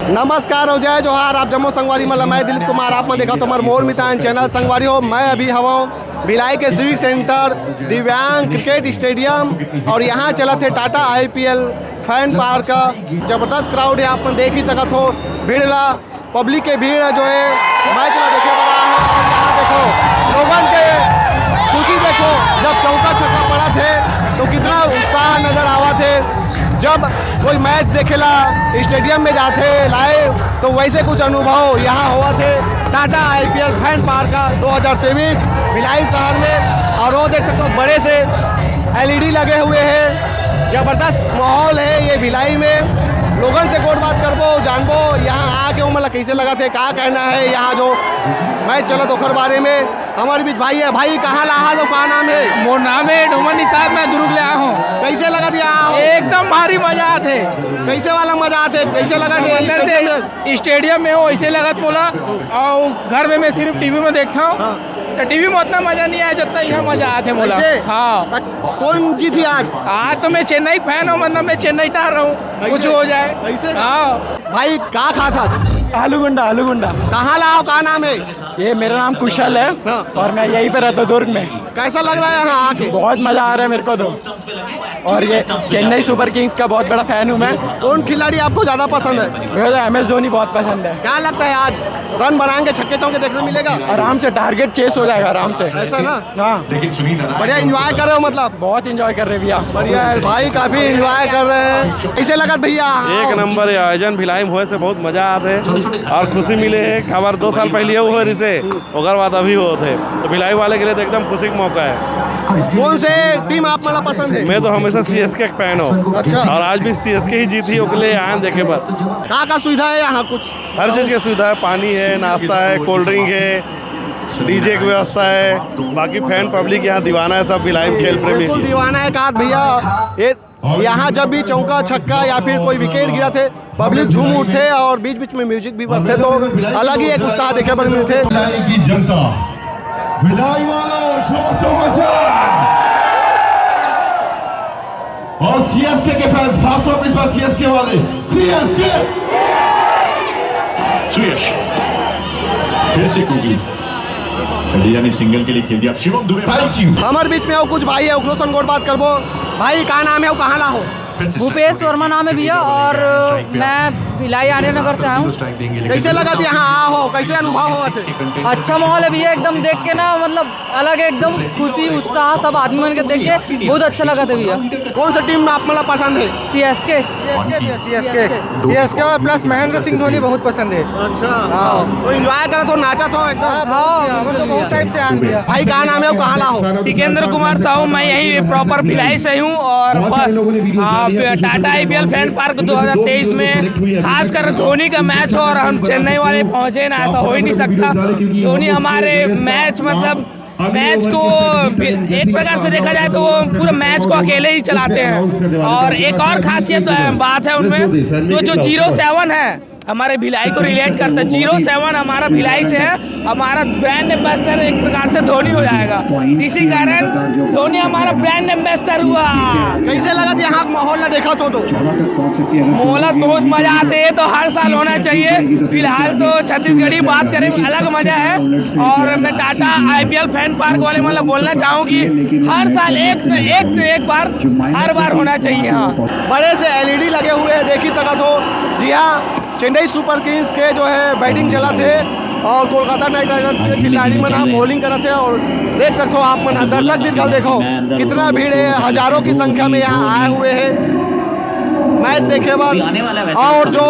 नमस्कार हो जय जोहार। आप जम्मू संगवारी में मैं दिलीप कुमार आप में देखा तो हमारे मोर मितान चैनल संगवारी हो। मैं अभी हवा भिलाई के सिविक सेंटर दिव्यांग क्रिकेट स्टेडियम और यहाँ चला थे टाटा IPL फैन पार्क का जबरदस्त क्राउड है। आप में देख ही सकत हो भीड़ ला पब्लिक के भीड़ जो है मैच ला देखे बड़ा है। और यहाँ देखो लोगों के खुशी देखो जब चौका छक्का पड़ा थे तो कितना उत्साह नजर आवा थे। जब कोई मैच देखेला स्टेडियम में जाते लाइव तो वैसे कुछ अनुभव यहाँ हुआ थे टाटा IPL फैन पार्क का 2023 भिलाई शहर में। और वो देख सकते हो बड़े से LED लगे हुए हैं, ज़बरदस्त माहौल है ये भिलाई में। लोगों से कोट बात करबो जानबो यहाँ आके वो मतलब कैसे लगा थे क्या कहना है यहाँ जो मैच चला तो ओकर बारे में। हमारे बीच भाई है, भाई कहाँ लाहा जो का नाम है? मोर नाम है डोमन निसार, मैं दुर्ग ले आया हूँ। कैसे लगा दिया? एकदम भारी मजा आते। कैसे वाला मजा आते? कैसे लगा अंदर से स्टेडियम में हो ऐसे लगा बोला। और घर में मैं सिर्फ टीवी में देखता हूँ तो टीवी में उतना मजा नहीं आया जितना यहाँ मजा आते बोला। हाँ कौन जीती आज? आज तो मैं चेन्नई फैन हूँ, मतलब मैं चेन्नई टार रहा हूँ कुछ हो जाए। हाँ भाई क्या खा था? आलू गुंडा। कहाँ लाओ का नाम है? ये मेरा नाम कुशल है और मैं यहीं पे रहता हूँ दुर्ग में। कैसा लग रहा है यहाँ आके? बहुत मजा आ रहा है मेरे को तो। और ये चेन्नई सुपर किंग्स का बहुत बड़ा फैन हूँ मैं। कौन खिलाड़ी आपको ज्यादा पसंद है? मुझे तो MS धोनी बहुत पसंद है। क्या लगता है आज रन बनाएंगे छक्के चौके देखने मिलेगा? आराम से टारगेट चेस हो जाएगा आराम से। ऐसा ना? हाँ बढ़िया एंजॉय कर रहे हो मतलब? बहुत इंजॉय कर रहे हैं भैया। बढ़िया है भाई, काफी एंजॉय कर रहे हैं। कैसे लगा भैया? एक नंबर आयोजन भिलाई में हुए से बहुत मजा आते और खुशी मिले है। खबर 2 साल पहले हुए रिसे ओकर बाद अभी हो थे तो भिलाई वाले के लिए तो एकदम खुशी का मौका है। कौन से टीम आप मतलब पसंद है? मैं तो हमेशा CSK का फैन हूँ। अच्छा। और आज भी CSK ही जीती है, उसके लिए आए देखे पर क्या सुविधा है यहाँ? कुछ हर चीज़ की सुविधा है, पानी है, नाश्ता है, कोल्ड ड्रिंक है, DJ की व्यवस्था है। बाकी फैन पब्लिक यहाँ दीवाना है, सब भिलाई खेल प्रेमी बिल्कुल दीवाना है। कहा भैया ये यहाँ जब भी चौका छक्का या फिर कोई विकेट गिरा थे पब्लिक झूम उठते और बीच बीच में म्यूजिक भी बजते तो अलग ही एक उत्साह देखे पर मिलते। की जनता भिलाई वालों शोर तो मचा और CSK के फैंस खास तौर पर इस बार CSK वाले CSK सुयश फिर से कोहली खलीजा ने सिंगल के लिए खेल दिया। Shivam Dubey thank you. हमारे बीच में वो कुछ भाई है उखलोसन गोट बात करबो। भाई का नाम है? वो कहाँ ला हो? भूपेश वर्मा नाम है भैया और मैं भिलाई आर्य नगर से आया हूँ। कैसे लगा कि यहाँ आ हो? कैसे अनुभव हुआ थे? अच्छा माहौल है भैया, एकदम देख के ना मतलब अलग एकदम खुशी उत्साह सब आदमी मन के देख के बहुत अच्छा लगा था भैया। कौन सा टीम आप मतलब पसंद है? CSK प्लस महेंद्र सिंह धोनी बहुत पसंद है। अच्छा तो एंजॉय करा तो नाचा तो एकदम? हाँ तो बहुत टाइम से आए भैया। भाई का नाम है? वो कहाँ ला हो? टिकेंद्र कुमार साहू, मैं यही प्रॉपर भिलाई से हूँ। और टाटा IPL फैन पार्क 2023 में खासकर धोनी का मैच हो और हम चेन्नई वाले पहुंचे ना, ऐसा हो ही नहीं सकता। धोनी हमारे मैच मतलब मैच को एक प्रकार से देखा जाए तो वो पूरा मैच को अकेले ही चलाते हैं। और एक और खासियत बात है उनमें तो जो 07 है हमारे भिलाई को रिलेट करता है। 07 हमारा भिलाई से है, हमारा ब्रांड एम्बेसडर एक प्रकार से धोनी हो जाएगा। इसी कारण धोनी हमारा ब्रांड एम्बेसडर हुआ। कैसे लगा कि यहाँ माहौल ना देखा तो मोहलत बहुत मजा आते है तो हर साल होना चाहिए। फिलहाल तो छत्तीसगढ़ी बात करें अलग मजा है। और मैं टाटा IPL फैन पार्क वाले मतलब बोलना चाहूँ कि हर साल एक बार हर बार होना चाहिए। यहाँ बड़े से LED लगे हुए हैं, देख ही सकत हो। जी हाँ, चेन्नई सुपर किंग्स के जो है बैटिंग चला थे और कोलकाता नाइट राइडर्स के खिलाड़ी मन बॉलिंग करा थे। और देख सकते हो आप मन दर्शक दिखल देखो कितना भीड़ है, हजारों की संख्या में यहाँ आए हुए हैं मैच देखे बार। और जो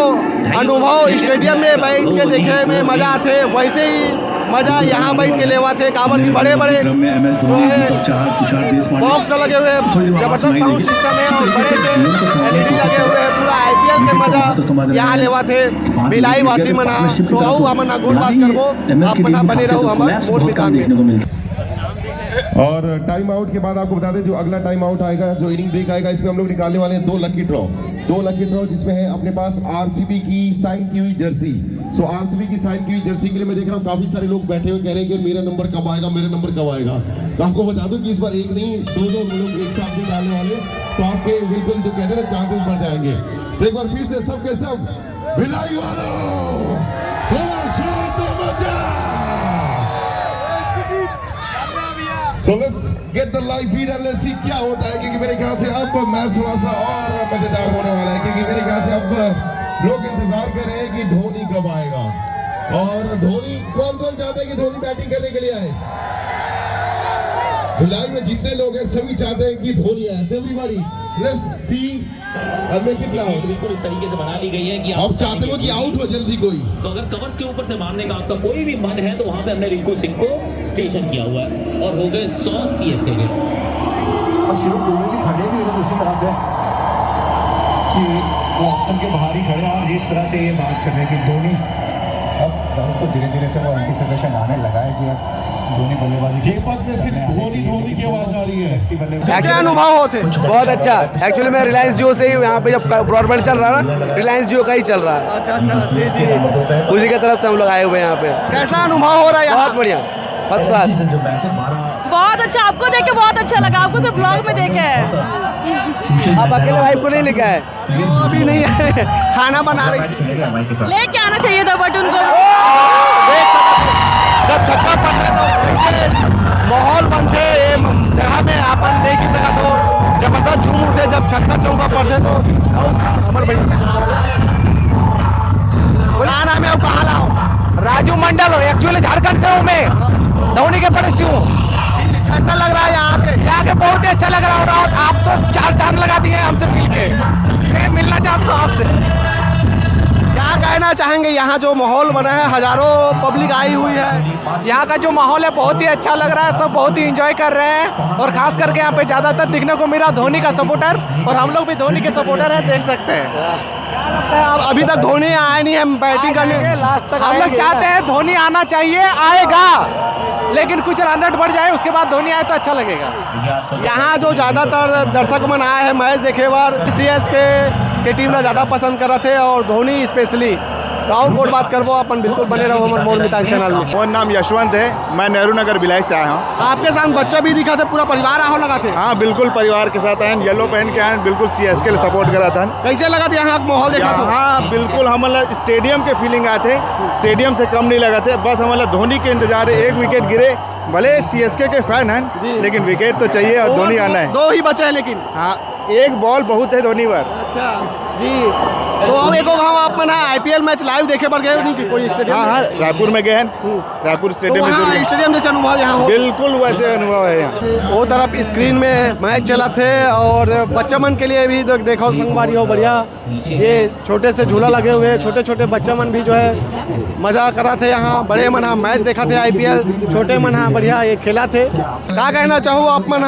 अनुभव स्टेडियम में बैठ के देखे में मजा आते वैसे ही मजा यहाँ बैठ के लेवा थे। काबर की बड़े बड़े जो है बॉक्स लगे हुए जबरदस्त साउंड सिस्टम है और बड़े से LED लगे हुए हैं। पूरा IPL के मजा यहाँ लेवा थे भिलाई वासी मना। तो आओ हम ना गुड बात करबो, आप मना बने रहो हमारे मोर मितान में। और टाइम आउट के बाद आपको बता दें जो अगला टाइम आउट आएगा, जो इनिंग ब्रेक आएगा, इसमें हम लोग निकालने वाले हैं 2 लकी ड्रॉ जिसमें है अपने पास RCB की साइन की हुई जर्सी। सो RCB की साइन की हुई जर्सी के लिए मैं देख रहा हूँ काफी सारे लोग बैठे हुए कह रहे हैं कि मेरा नंबर कब आएगा। तो आपको बता दूं कि इस बार एक नहीं 2 लोग एक साथ निकालने वाले, तो आपके बिल्कुल जो कहते हैं ना चांसेस बढ़ जाएंगे। तो एक बार फिर से सब के सब भिलाई वालों थोड़ा शोर तो मचा। So let's get the live feed and let's see क्या होता है, क्योंकि मेरे ख्याल से अब मैच थोड़ा सा और मजेदार होने वाला है, क्योंकि मेरे ख्याल से अब लोग इंतजार कर रहे हैं कि धोनी कब आएगा। और धोनी कौन चाहते हैं कि धोनी बैटिंग करने के लिए आए? भिलाई में जितने लोग हैं सभी चाहते हैं कि धोनी आए। एवरीबॉडी लेट्स सी अब मैं कितना बिल्कुल इस तरीके से बना ली गई है कि आप चाहते हो कि आउट हो जल्दी कोई, तो अगर कवर्स के ऊपर से मारने का आपका कोई भी मन है तो वहां पे हमने रिंकू सिंह को स्टेशन किया हुआ है और हो गए 100 सीएसके के। और शुरू भी खड़े भी उसी तरह से कि वो ऑस्टन के बाहर ही खड़े और जिस तरह से ये बात कर रहे हैं कि धोनी अब ग्राउंड को धीरे धीरे से वो एंटीसिपेशन आने लगा है कि अब धोनी बल्लेबाजी जेपत में सिर्फ धोनी की आवाज आ रही है। कैसे अनुभव होते? बहुत अच्छा। एक्चुअली मैं रिलायंस जियो से ही यहाँ पे जब ब्रॉडबैंड चल रहा ना, रिलायंस जियो का ही चल रहा है। अच्छा जी जी, उसी की तरफ से हम लोग आए हुए हैं यहाँ पे। कैसा अनुभव हो रहा है यहाँ? बहुत बढ़िया, फर्स्ट क्लास। जो मैच है 12 बहुत अच्छा, आपको देख के बहुत अच्छा लगा। आपको सिर्फ ब्लॉग में देखा है। आप अकेले वाइफ को नहीं लिखा है? अभी नहीं है, खाना बना रही थी। लेके आना चाहिए था बट उनको। जब छक्का पड़ते तो कैसे माहौल बनते ये जगह में अपन देख ही सका, तो जबरदस्त झूम उठे जब छक्का चौका पड़ते तो खबर बड़ी। क्या नाम है, कहाँ लाओ? राजू मंडल हो, एक्चुअली झारखंड से हूँ मैं, धोनी के पड़ोसी हूँ। ऐसा लग रहा है यहाँ के बहुत ही अच्छा लग रहा है और आप तो 4 चांद लगा दिए हमसे मिलके। मैं मिलना चाहता हूँ आपसे। क्या कहना चाहेंगे? यहाँ जो माहौल बना है, हजारों पब्लिक आई हुई है, यहाँ का जो माहौल है बहुत ही अच्छा लग रहा है, सब बहुत ही एंजॉय कर रहे हैं और खास करके यहाँ पे ज़्यादातर दिखने को मिला धोनी का सपोर्टर, और हम लोग भी धोनी के सपोर्टर हैं, देख सकते हैं। अब अभी तक धोनी आए नहीं, हम बैटिंग करने लास्ट तक हम लोग चाहते हैं धोनी आना चाहिए, आएगा, लेकिन कुछ रन रेट बढ़ जाए उसके बाद धोनी आए तो अच्छा लगेगा। यहाँ जो ज़्यादातर दर्शक मन आए हैं मैच देखे बार CSK के टीम ला ज़्यादा पसंद कर रहे थे और धोनी स्पेशली, तो और कोई बात करबो अपन बिल्कुल बने रहो हमारे मोर मितान चैनल में। मेरा नाम यशवंत है, मैं नेहरू नगर भिलाई से आया हूँ। आपके साथ बच्चा भी दिखा था, पूरा परिवार आओ लगा थे? हाँ बिल्कुल परिवार के साथ आए, येलो पहन के आए, बिल्कुल CSK सपोर्ट करा था। कैसे लगा था यहाँ माहौल देखा था? हाँ बिल्कुल, हमारा स्टेडियम के फीलिंग आए थे, स्टेडियम से कम नहीं लगा थे, बस हमारा धोनी के इंतजार है। 1 विकेट गिरे, भले CSK के फैन हैं लेकिन विकेट तो चाहिए और धोनी आना है। 2 ही बचे हैं लेकिन। हाँ 1 बॉल बहुत है धोनी पर। अच्छा जी, तो अब एक हम आप मना IPL मैच लाइव देखे पर गए नहीं कि कोई स्टेडियम? हाँ रायपुर में गए हैं, रायपुर स्टेडियम में। स्टेडियम जैसे अनुभव यहाँ हो? बिल्कुल वैसे अनुभव है यहाँ। वो तरफ स्क्रीन में मैच चला थे और बच्चा मन के लिए भी देखो संगवारी हो बढ़िया, ये छोटे से झूला लगे हुए, छोटे छोटे बच्चा मन भी जो है मजा कर रहा थे यहाँ। बड़े मन मैच देखा थे IPL, छोटे मन बढ़िया ये खेला थे। क्या कहना चाहो आप मन?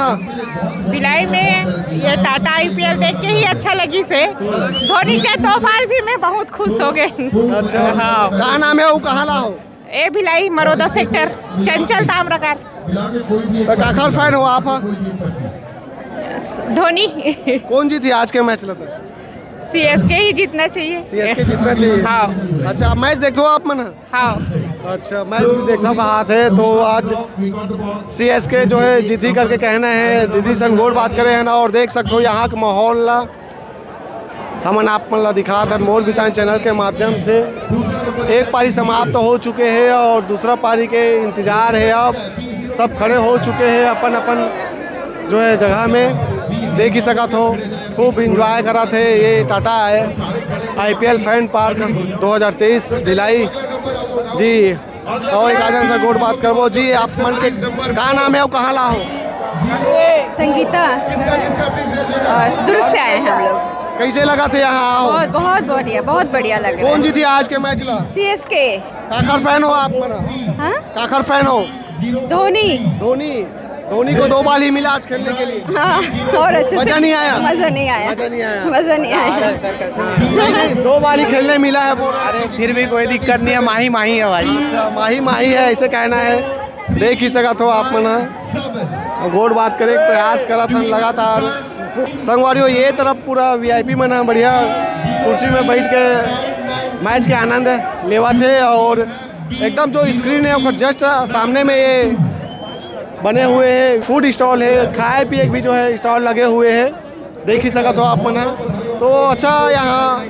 भिलाई में ये टाटा IPL देख के ही अच्छा लगी से, धोनी के 2 बार भी मैं बहुत खुश हो गई। अच्छा हाँ। क्या नाम है वो, कहाँ ला हो? ए भिलाई मरोदा सेक्टर, चंचल ताम्रकार। तो काखर फैन हो आप? धोनी। कौन जीती आज के मैच लता? CSK ही जीतना चाहिए। CSK जीतना चाहिए। हाँ। अच्छा मैच देखो आप मन? हाँ। अच्छा मैच देखा बात है, तो आज CSK जो है जीती करके कहना है। दीदी संगोर बात करे है ना, और देख सकते हो यहाँ का माहौल ला हमन आप मन ला दिखा था मोर बितान चैनल के माध्यम से। एक पारी समाप्त तो हो चुके हैं और दूसरा पारी के इंतजार है, अब सब खड़े हो चुके हैं अपन अपन जो है जगह में, देख ही सका हो, खूब इंजॉय करा थे। ये टाटा है IPL फैन पार्क 2023 भिलाई जी। और एक आजन से गोट बात करबो जी, आप मन के का नाम है, वो कहाँ ला हो? संगीता, दुर्ग से आए हैं हम लोग। कैसे लगा थे यहाँ आओ? बहुत बढ़िया, बहुत बढ़िया लग रहा है। कौन जीती आज के मैच ला? CSK। काखर फैन हो आप मना? हाँ? काखर फैन हो? धोनी। धोनी को 2 बॉल ही मिला आज खेलने के लिए। हाँ, और अच्छे से मजा नहीं आया? मजा नहीं आया। मजा नहीं आया। नहीं, 2 बॉल ही खेलने मिला है। अरे फिर भी कोई दिक्कत नहीं है, माही माही है भाई। अच्छा माही है ऐसे कहना है, देख ही सका तो आप मना गोड़ बात करे प्रयास करा था लगातार। संगवारियों ये तरफ पूरा VIP मना बढ़िया कुर्सी में बैठ के मैच के आनंद लेवा थे, और एकदम जो स्क्रीन है उसका जस्ट सामने में ये बने हुए हैं फूड स्टॉल है, खाए पिए भी जो है स्टॉल लगे हुए हैं, देख ही सका तो आप मना। तो अच्छा यहाँ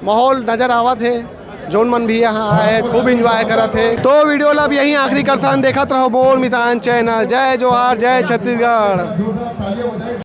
माहौल नज़र आवा थे। जोन मन भी यहाँ आए खूब इंजॉय करा थे। तो वीडियो ला भी यहीं आखिरी करता देखत रहो मोर मितान चैनल। जय जोहार, जय छत्तीसगढ़।